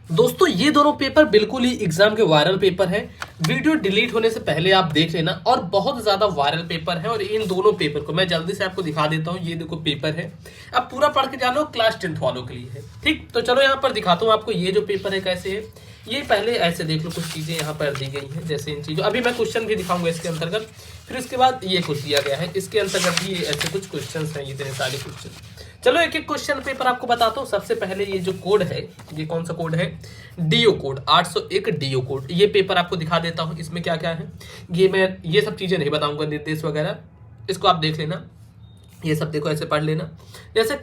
दोस्तों ये दोनों पेपर बिल्कुल ही एग्जाम के वायरल पेपर हैं। वीडियो डिलीट होने से पहले आप देख लेना, और बहुत ज्यादा वायरल पेपर है। और इन दोनों पेपर को मैं जल्दी से आपको दिखा देता हूँ। ये देखो पेपर है, अब पूरा पढ़ के जानो, क्लास 10th वालों के लिए है। ठीक, तो चलो यहाँ पर दिखाता हूँ आपको ये जो पेपर है कैसे है। ये पहले ऐसे देख लो, कुछ चीजें यहाँ पर दी गई हैं, जैसे इन चीजों, अभी मैं क्वेश्चन भी दिखाऊंगा इसके अंतर्गत। फिर उसके बाद ये कुछ दिया गया है, इसके अंतर्गत भी ऐसे कुछ क्वेश्चन हैं, ये इतने सारे क्वेश्चन। चलो एक एक क्वेश्चन पेपर आपको बताता हूँ। सबसे पहले ये जो कोड है, ये कौन सा कोड है, डीओ कोड 801 डीओ कोड। ये पेपर आपको दिखा देता हूँ, इसमें क्या क्या है। ये मैं ये सब चीजें नहीं बताऊंगा, निर्देश वगैरह, इसको आप देख लेना। ये सब देखो, ऐसे पढ़ लेना। जैसे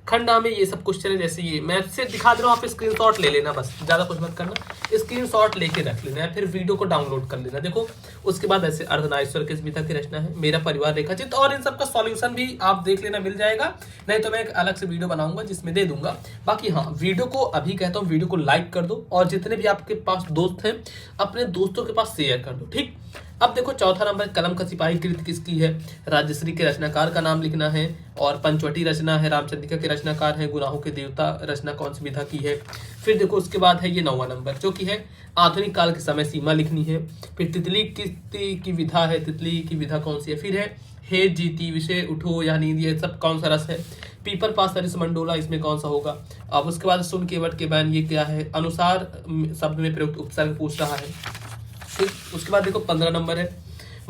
खंड आ में ये सब क्वेश्चन है। जैसे ये मैं से दिखा दे रहा हूँ, आप स्क्रीनशॉट ले लेना, बस ज्यादा कुछ मत करना, स्क्रीनशॉट लेके रख लेना है, फिर वीडियो को डाउनलोड कर लेना। देखो उसके बाद ऐसे अर्धनारीश्वर किस विधा की रचना है, मेरा परिवार रेखाचित्र, और इन सब का सॉल्यूशन भी आप देख लेना, मिल जाएगा। नहीं तो मैं एक अलग से वीडियो बनाऊंगा जिसमें दे दूंगा। बाकी हाँ, वीडियो को अभी कहता हूँ, वीडियो को लाइक कर दो, और जितने भी आपके पास दोस्त हैं अपने दोस्तों के पास शेयर कर दो। ठीक, अब देखो चौथा नंबर, कलम का सिपाही कृत किसकी है, राजश्री के रचनाकार का नाम लिखना है। और पंचवटी रचना है, रामचंद्रिका के रचनाकार है। गुनाहों के देवता रचना कौन सी विधा की है। फिर देखो उसके बाद है ये 9वां नंबर, जो कि है आधुनिक काल की समय सीमा लिखनी है। फिर तितली की विधा है, तितली की विधा कौन सी है। फिर है हे जीती विषय उठो या नींद, ये सब कौन सा रस है। पीपर पास सरिस मंडोला, इसमें कौन सा होगा। अब उसके बाद सुन केवट के बैन, ये क्या है, अनुसार शब्द में प्रयुक्त उपसर्ग पूछ रहा है। फिर उसके बाद देखो 15 नंबर है,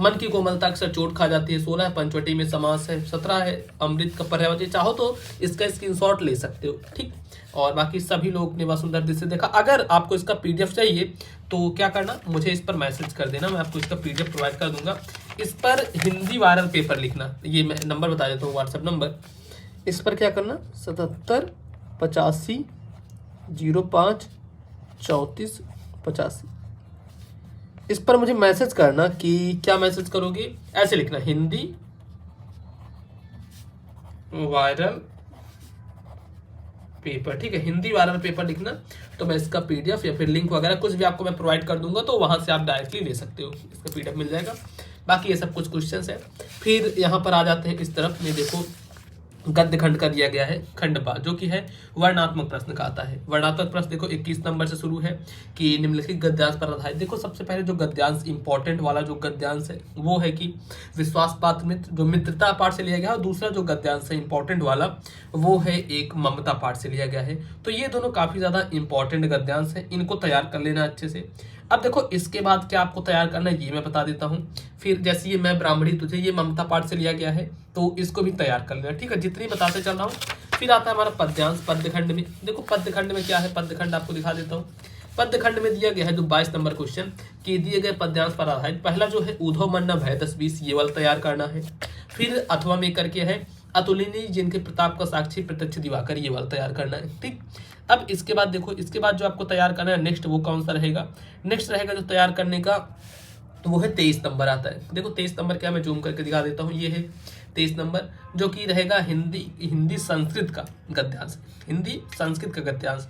मन की कोमलता अक्सर चोट खा जाती है। 16 है पंचवटी में समास है। 17 है अमृत का पर्यायवाची, चाहो तो इसका स्क्रीनशॉट ले सकते हो। ठीक, और बाकी सभी लोग ने वसुंधरा दृश्य से देखा। अगर आपको इसका पीडीएफ चाहिए तो क्या करना, मुझे इस पर मैसेज कर देना, मैं आपको इसका पीडीएफ प्रोवाइड कर दूंगा। इस पर हिंदी वायरल पेपर लिखना, ये मैं नंबर बता देता हूँ, व्हाट्सएप नंबर। इस पर क्या करना, 77 85 05 34 85, इस पर मुझे मैसेज करना। कि क्या मैसेज करोगे, ऐसे लिखना, हिंदी वायरल पेपर। ठीक है, हिंदी वायरल पेपर लिखना, तो मैं इसका पीडीएफ या फिर लिंक वगैरह कुछ भी आपको मैं प्रोवाइड कर दूंगा, तो वहां से आप डायरेक्टली ले सकते हो, इसका पीडीएफ मिल जाएगा। बाकी ये सब कुछ क्वेश्चंस है। फिर यहाँ पर आ जाते हैं इस तरफ में, देखो गद्य खंड का दिया गया है, खंड बा, जो कि है वर्णात्मक प्रश्न का आता है। वर्णात्मक प्रश्न देखो 21 नंबर से शुरू है, कि निम्नलिखित गद्यांश पर आधारित। देखो सबसे पहले जो गद्यांश इंपॉर्टेंट वाला जो गद्यांश है वो है कि विश्वास पात्र मित्र, जो मित्रता पाठ से लिया गया है। और दूसरा जो गद्यांश है इंपॉर्टेंट वाला, वो है एक ममता पाठ से लिया गया है। तो ये दोनों काफी ज्यादा इंपॉर्टेंट गद्यांश है, इनको तैयार कर लेना अच्छे से। अब देखो इसके बाद क्या आपको तैयार करना है, ये मैं बता देता हूँ। फिर जैसे ये मैं ब्राह्मणी तुझे, ये ममता पाठ से लिया गया है, तो इसको भी तैयार कर लेना। ठीक है, जितनी बताते चल रहा हूँ। फिर आता है हमारा पद्यांश, पद्यखंड में। देखो पद्यखंड में क्या है, पद्यखंड आपको दिखा देता हूँ। पद्यखंड में दिया गया है जो 22 नंबर क्वेश्चन, कि दिए गए पद्यांश पर आधारित पहला जो है ऊधव मन न भय 10-20, ये वाला तैयार करना है। फिर अथवा में करके है अतुलनीय जिनके प्रताप का साक्षी प्रत्यक्ष दिवाकर, ये वाला तैयार करना है। ठीक, अब इसके बाद देखो, इसके बाद जो आपको तैयार करना है नेक्स्ट, वो कौन सा रहेगा, नेक्स्ट रहेगा जो तैयार करने का, तो वो है 23 नंबर आता है। देखो 23 नंबर क्या, मैं जूम करके दिखा देता हूँ, ये है 23 नंबर, जो कि रहेगा हिंदी संस्कृत का गद्यांश, हिंदी संस्कृत का गद्यांश।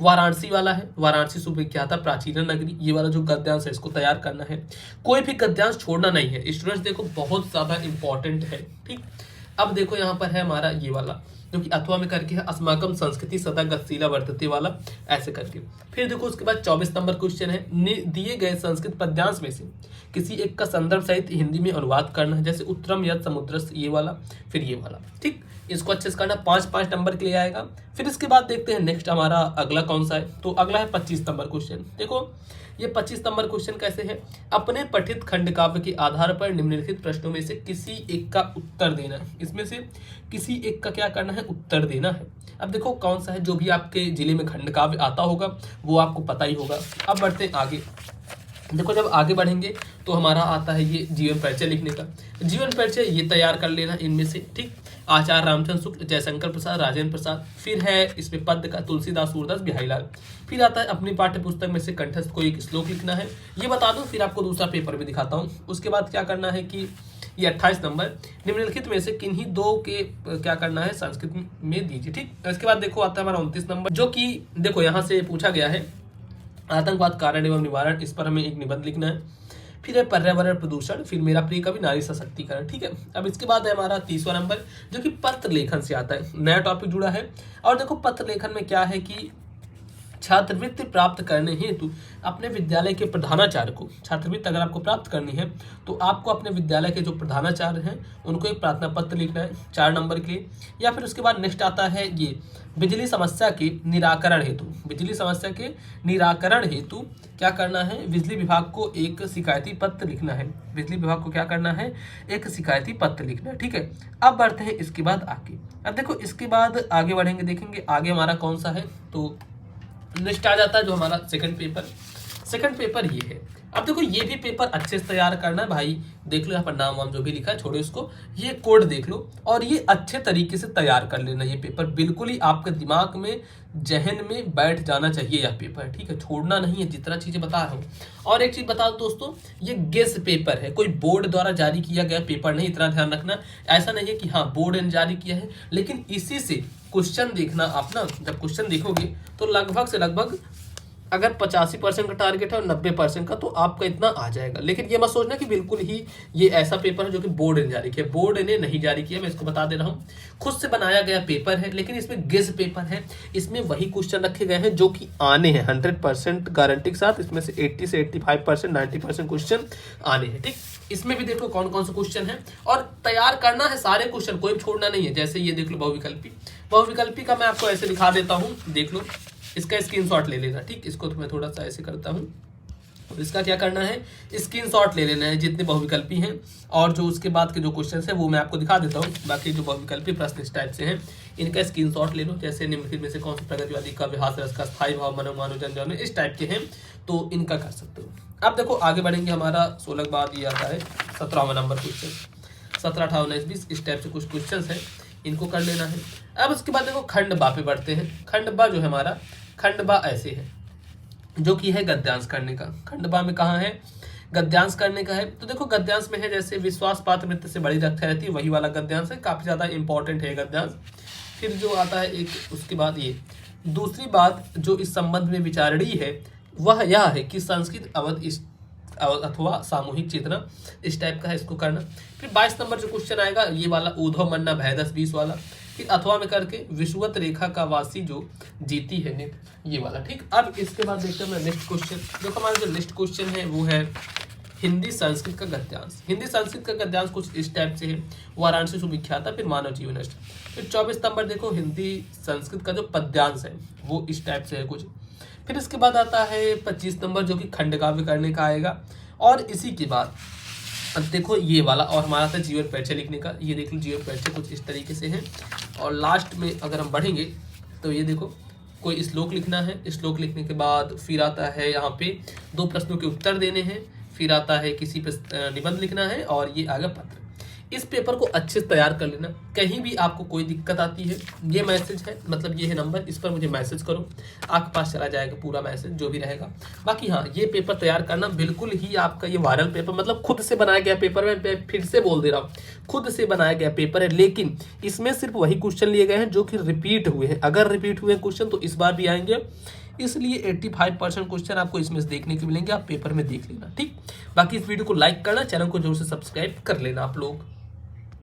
वाराणसी वाला है, वाराणसी सुविख्याता प्राचीन नगरी, ये वाला जो गद्यांश है इसको तैयार करना है। कोई भी गद्यांश छोड़ना नहीं है स्टूडेंट्स, देखो बहुत ज्यादा इंपॉर्टेंट है। ठीक, अब देखो यहाँ पर है हमारा ये वाला, जो कि अथवा में करके है अस्माकम संस्कृति सदा गतिशीला वर्तते वाला, ऐसे करके। फिर देखो उसके बाद 24 नंबर क्वेश्चन है, दिए गए संस्कृत पद्यांश में से किसी एक का संदर्भ सहित हिंदी में अनुवाद करना है। जैसे उत्तरम यत् समुद्रस्य, ये वाला, फिर ये वाला। ठीक, इसको अच्छे से करना, 5-5 नंबर के लिए आएगा। फिर इसके बाद देखते हैं नेक्स्ट हमारा अगला कौन सा है, तो अगला है 25 नंबर क्वेश्चन। देखो ये 25 नंबर क्वेश्चन कैसे है, अपने पठित खंड काव्य के आधार पर निम्नलिखित प्रश्नों में से किसी एक का उत्तर देना है। इसमें से किसी एक का क्या करना है, उत्तर देना है। अब देखो कौन सा है, जो भी आपके जिले में खंड काव्य आता होगा वो आपको पता ही होगा। अब बढ़ते हैं आगे। देखो जब आगे बढ़ेंगे तो हमारा आता है ये जीवन परिचय लिखने का। जीवन परिचय ये तैयार कर लेना इनमें से। ठीक, आचार्य रामचंद्र शुक्ल, जयशंकर प्रसाद, राजेंद्र प्रसाद। फिर है इसमें पद्य का तुलसीदास, सूरदास, बिहारीलाल। फिर आता है अपनी पाठ्य पुस्तक में से कंठस्थ कोई एक श्लोक लिखना है, ये बता दूं, फिर आपको दूसरा पेपर भी दिखाता हूँ। उसके बाद क्या करना है कि ये 28 नंबर, निम्नलिखित में से किन्हीं दो के क्या करना है संस्कृत में दीजिए। ठीक, इसके बाद देखो आता है हमारा 29 नंबर, जो कि देखो यहाँ से पूछा गया है आतंकवाद कारण एवं निवारण, इस पर हमें एक निबंध लिखना है। फिर है पर्यावरण प्रदूषण, फिर मेरा प्रिय कवि, नारी सशक्तिकरण। ठीक है, अब इसके बाद है हमारा 30वां नंबर, जो कि पत्र लेखन से आता है, नया टॉपिक जुड़ा है। और देखो पत्र लेखन में क्या है कि छात्रवृत्ति प्राप्त करने हेतु अपने विद्यालय के प्रधानाचार्य को, छात्रवृत्ति अगर आपको प्राप्त करनी है तो आपको अपने विद्यालय के जो प्रधानाचार्य हैं उनको एक प्रार्थना पत्र लिखना है 4 नंबर के लिए। या फिर उसके बाद नेक्स्ट आता है ये बिजली समस्या के निराकरण हेतु, बिजली समस्या के निराकरण हेतु क्या करना है, बिजली विभाग को एक शिकायती पत्र लिखना है, बिजली विभाग को क्या करना है, एक शिकायती पत्र लिखना है। ठीक है, अब बढ़ते हैं इसके बाद आगे। अब देखो इसके बाद आगे बढ़ेंगे, देखेंगे आगे हमारा कौन सा है। तो नेक्स्ट आ जाता है जो हमारा सेकंड पेपर ये है। अब देखो ये भी पेपर अच्छे से तैयार करना है भाई, देख लो यहाँ पर नाम वाम जो भी लिखा है छोड़ो इसको, ये कोड देख लो और ये अच्छे तरीके से तैयार कर लेना। ये पेपर बिल्कुल ही आपके दिमाग में, जहन में बैठ जाना चाहिए यह पेपर, ठीक है, छोड़ना नहीं है जितना चीजें बता रहा हूँ। और एक चीज बता दो दोस्तों, ये गेस पेपर है, कोई बोर्ड द्वारा जारी किया गया पेपर नहीं, इतना ध्यान रखना। ऐसा नहीं है कि हाँ बोर्ड ने जारी किया है, लेकिन इसी से क्वेश्चन देखना आप ना, जब क्वेश्चन देखोगे तो लगभग से लगभग अगर 85% का टारगेट है और 90% का, तो आपका इतना आ जाएगा। लेकिन ये मत सोचना कि बिल्कुल ही ये ऐसा पेपर है जो कि बोर्ड ने जारी किया, बोर्ड ने नहीं जारी किया, मैं इसको बता दे रहा हूँ, खुद से बनाया गया पेपर है। लेकिन इसमें गेस पेपर है, इसमें वही क्वेश्चन रखे गए हैं जो कि आने हैं 100% गारंटी के साथ। इसमें से 80 से 85%, 90% क्वेश्चन आने हैं। ठीक, इसमें भी देखो कौन कौन से क्वेश्चन है और तैयार करना है सारे क्वेश्चन, कोई छोड़ना नहीं है। जैसे ये देख लो बहुविकल्पी का मैं आपको ऐसे दिखा देता हूँ, देख लो, इसका स्क्रीनशॉट ले लेना। ठीक, इसको तो मैं थोड़ा सा ऐसे करता हूँ, और इसका क्या करना है, स्क्रीनशॉट ले लेना है जितने बहुविकल्पी हैं, और जो उसके बाद के जो क्वेश्चन है वो मैं आपको दिखा देता हूँ। बाकी जो बहुविकल्पी प्रश्न इस टाइप से हैं, इनका स्क्रीनशॉट ले लो। जैसे निम्नलिखित में से कौन सा प्रगतिवादी का हास्य रस का स्थायी भाव मनोमानो जनजन इस टाइप के हैं, तो इनका कर सकते हो। अब देखो आगे बढ़ेंगे, हमारा 16 के बाद ये आता है 17वां नंबर क्वेश्चन, 17, 18, 19, 20 इस टाइप से कुछ क्वेश्चन है, इनको कर लेना है। अब उसके बाद देखो खंड बा पे बढ़ते हैं। खंड बा जो है हमारा, खंड बा ऐसे है जो कि है गद्यांश करने का। खंड बा में कहाँ है, गद्यांश करने का है। तो देखो गद्यांश में है जैसे विश्वास पात्र मित्र से बड़ी रक्षा रहती है, वही वाला गद्यांश है, काफी ज्यादा इंपॉर्टेंट है गद्यांश। फिर जो आता है एक, उसके बाद ये दूसरी बात जो इस संबंध में विचारणीय है वह यह है कि संस्कृत अवध अथवा सामूहिक चेतना इस टाइप का है, इसको करना। फिर 22 नंबर जो क्वेश्चन आएगा ये वाला ऊर्ध्व मन्ना भय 10-20 वाला। फिर अथवा में करके विषुवत रेखा का वासी जो जीती है नित, ये वाला। ठीक, अब इसके बाद देखते हैं नेक्स्ट क्वेश्चन। देखो हमारा जो नेक्स्ट क्वेश्चन है वो है हिंदी संस्कृत का गद्यांश। हिंदी संस्कृत का गद्यांश कुछ इस टाइप से है, वाराणसी सुविख्यात, फिर मानव जीवन नष्ट। फिर 24 नंबर देखो हिंदी संस्कृत का जो पद्यांश है वो इस टाइप से है कुछ। फिर इसके बाद आता है 25 नंबर जो कि खंड काव्य करने का आएगा। और इसी के बाद अब देखो ये वाला, और हमारा था जीवन परिचय लिखने का। ये देख लो जीवन परिचय कुछ इस तरीके से है। और लास्ट में अगर हम बढ़ेंगे तो ये देखो कोई श्लोक लिखना है, श्लोक लिखने के बाद फिर आता है यहाँ पे 2 प्रश्नों के उत्तर देने हैं, फिर आता है किसी पे निबंध लिखना है, और ये आगे पत्र। इस पेपर को अच्छे से तैयार कर लेना। कहीं भी आपको कोई दिक्कत आती है, ये मैसेज है, मतलब ये है नंबर, इस पर मुझे मैसेज करो, आपके पास चला जाएगा पूरा मैसेज जो भी रहेगा। बाकी हाँ, ये पेपर तैयार करना बिल्कुल ही आपका ये वायरल पेपर, मतलब खुद से बनाया गया पेपर, मैं फिर से बोल दे रहा हूँ, खुद से बनाया गया पेपर है। लेकिन इसमें सिर्फ वही क्वेश्चन लिए गए हैं जो कि रिपीट हुए हैं। अगर रिपीट हुए क्वेश्चन तो इस बार भी आएंगे, इसलिए 85% क्वेश्चन आपको इसमें से देखने को मिलेंगे, आप पेपर में देख लेना। ठीक, बाकी इस वीडियो को लाइक करना, चैनल को जरूर से सब्सक्राइब कर लेना आप लोग।